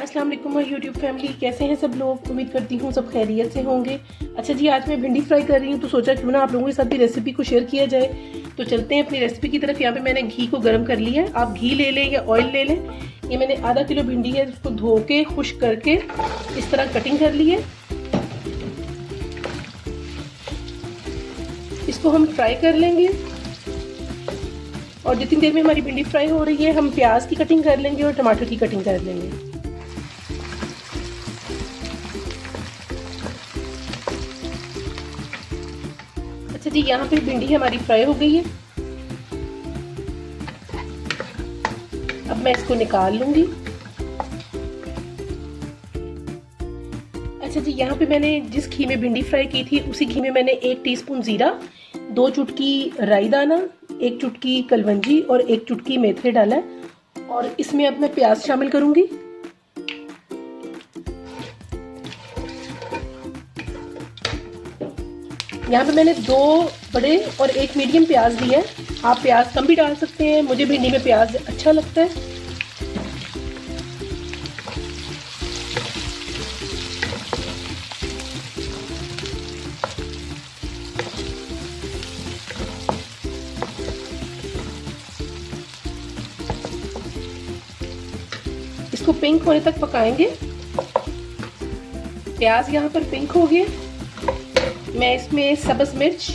अस्सलाम वालेकुम YouTube family, कैसे हैं सब लोग। उम्मीद करती हूँ सब खैरियत से होंगे। अच्छा जी, आज मैं भिंडी फ्राई कर रही हूँ तो सोचा क्यों ना आप लोगों के साथ भी रेसिपी को शेयर किया जाए। तो चलते हैं अपनी रेसिपी की तरफ। यहाँ पे मैंने घी को गर्म कर लिया है। आप घी ले लें या ऑयल ले लें। ये मैंने आधा किलो भिंडी है, उसको धो के खुश्क करके इस तरह कटिंग कर ली है। इसको हम फ्राई कर लेंगे और जितनी देर में हमारी भिंडी फ्राई हो रही है हम प्याज की कटिंग कर लेंगे और टमाटर की कटिंग कर लेंगे। अच्छा जी, यहाँ पे भिंडी हमारी फ्राई हो गई है। अब मैं इसको निकाल लूंगी। अच्छा जी, यहाँ पे मैंने जिस घी में भिंडी फ्राई की थी उसी घी में मैंने 1 टीस्पून जीरा, 2 चुटकी राई दाना, 1 चुटकी कलवंजी और 1 चुटकी मेथी डाला है। और इसमें अब मैं प्याज शामिल करूंगी। यहाँ पे मैंने 2 बड़े और 1 मीडियम प्याज लिया है। आप प्याज कम भी डाल सकते हैं, मुझे भिंडी में प्याज अच्छा लगता है। इसको पिंक होने तक पकाएंगे। प्याज यहाँ पर पिंक हो गए। मैं इसमें सब्ज़ मिर्च,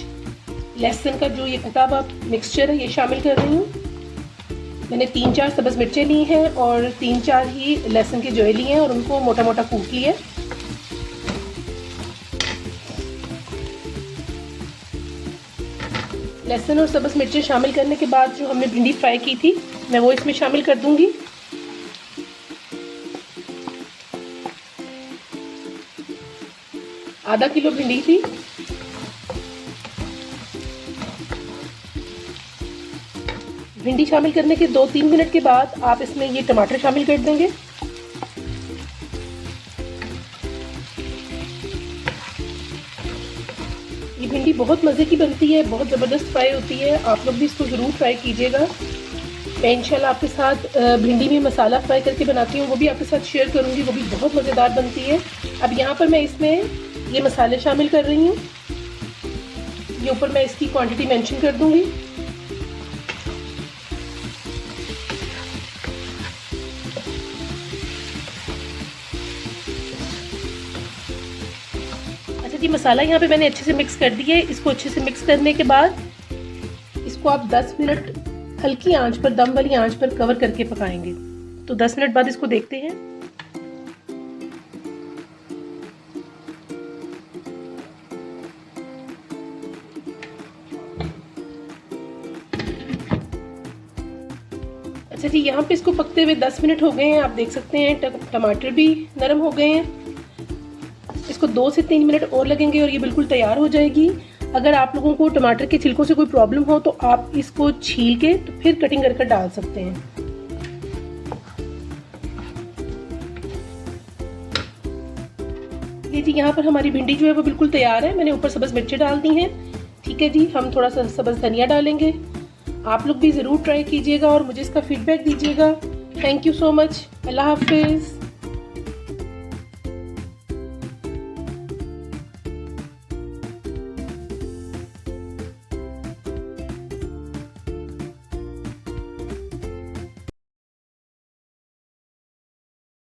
लहसुन का जो ये कटा हुआ मिक्सचर है ये शामिल कर रही हूँ। मैंने 3-4 सब्ज़ मिर्चें ली हैं और 3-4 ही लहसुन की जोए ली हैं और उनको मोटा मोटा कूट लिया। लहसुन और सब्ज़ मिर्चें शामिल करने के बाद जो हमने भिंडी फ्राई की थी मैं वो इसमें शामिल कर दूंगी। आधा किलो भिंडी थी। भिंडी शामिल करने के 2-3 मिनट के बाद आप इसमें ये टमाटर शामिल कर देंगे। ये भिंडी बहुत मज़े की बनती है, बहुत ज़बरदस्त फ्राई होती है। आप लोग भी इसको ज़रूर ट्राई कीजिएगा। मैं इंशाल्लाह आपके साथ भिंडी में मसाला फ्राई करके बनाती हूँ, वो भी आपके साथ शेयर करूँगी। वो भी बहुत मज़ेदार बनती है। अब यहाँ पर मैं इसमें ये मसाले शामिल कर रही हूँ। ये ऊपर मैं इसकी क्वांटिटी मेंशन कर दूँगी। अच्छा जी, मसाला यहाँ पे मैंने अच्छे से मिक्स कर दिया है। इसको अच्छे से मिक्स करने के बाद इसको आप 10 मिनट हल्की आंच पर, दम वाली आंच पर कवर करके पकाएंगे। तो 10 मिनट बाद इसको देखते हैं। अच्छा जी, यहाँ पे इसको पकते हुए 10 मिनट हो गए हैं। आप देख सकते हैं टमाटर भी नरम हो गए हैं। इसको 2 से 3 मिनट और लगेंगे और ये बिल्कुल तैयार हो जाएगी। अगर आप लोगों को टमाटर के छिलकों से कोई प्रॉब्लम हो तो आप इसको छील के तो फिर कटिंग कर डाल सकते हैं। ये जी, यहाँ पर हमारी भिंडी जो है वो बिल्कुल तैयार है। मैंने ऊपर सब्ज़ मिर्चें डाल दी हैं। ठीक है जी, हम थोड़ा सा सब्ज़ धनिया डालेंगे। आप लोग भी ज़रूर ट्राई कीजिएगा और मुझे इसका फीडबैक दीजिएगा। Thank you so much. अल्लाह हाफिज़।